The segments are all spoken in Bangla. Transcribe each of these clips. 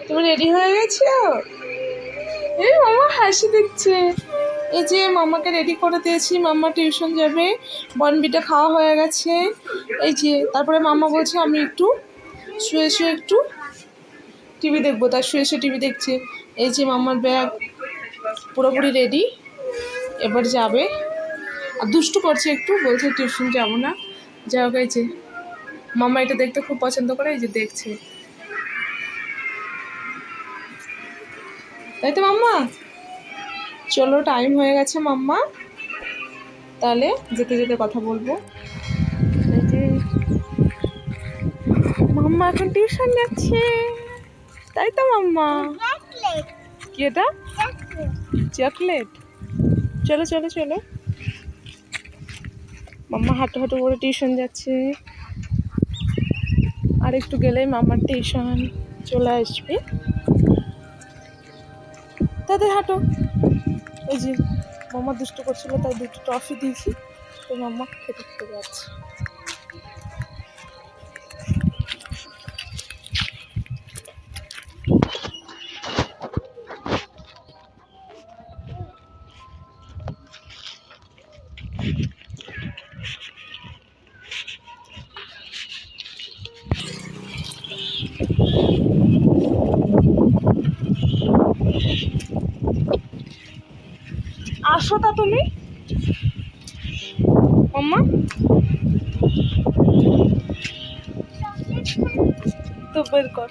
তুমি রেডি হয়ে গেছো? এই মামা হাসি দিচ্ছে। এই যে মামাকে রেডি করে দিয়েছি, মাম্মা টিউশন যাবে, বনবিটা খাওয়া হয়ে গেছে। এই যে তারপরে মাম্মা বলছে আমি একটু শুয়ে শুয়ে একটু টিভি দেখবো, তার শুয়ে শুয়ে টিভি দেখছে। এই যে মাম্মার ব্যাগ পুরোপুরি রেডি, এবার যাবে। আর দুষ্টু করছে একটু, বলছে টিউশন যাবো না। যাই হোক, এই যে মাম্মা এটা দেখতে খুব পছন্দ করে, এই যে দেখছে, তাই তো মাম্মা? চলো টাইম হয়ে গেছে মাম্মা, তাহলে যেতে যেতে কথা বলবো। এই যে মাম্মা এখন টিউশন যাচ্ছে, তাই তো মাম্মা? কি এটা? চকলেট। চলো চলো চলো, মাম্মা হাঁটু হাঁটু করে টিউশন যাচ্ছে। আর একটু গেলেই মাম্মার টিউশন চলে আসবে। তাদের হাঁটো। এই যে মাম্মা দুষ্ট করছিল, তাই দুটো টফি দিয়েছি, তো মাম্মা খেতে খেতে যাচ্ছে। আসো তা তুমি মাম্মা, তো বের কর,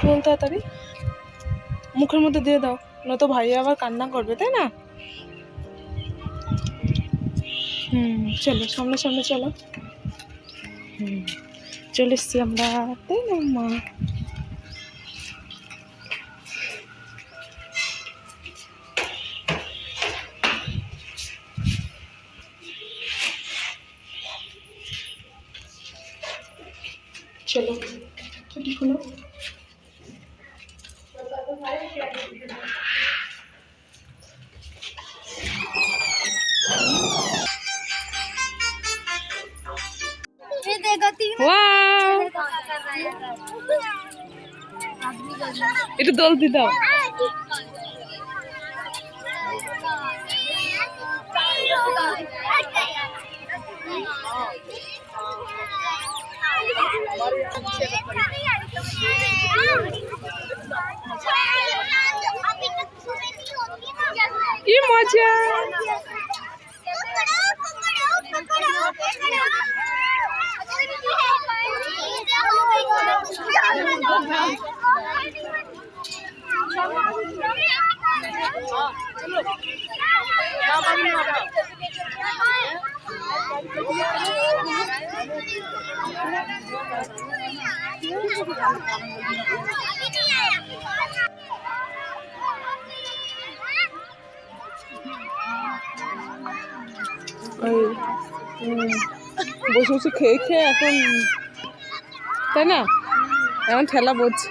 বল তাড়াতাড়ি, মুখের মধ্যে দিয়ে দাও, নয়তো ভাইয়া আবার কান্না করবে, তাই না? চলো সামনে সামনে চলো। চলে এসছি আমরা, তাই না মা? চলো ছুটি খুলো। একটু দোল দি দাও। কি মজা! বসে বসে খেয়ে খেয়ে এখন, তাই না, এখন ঠেলা বলছে।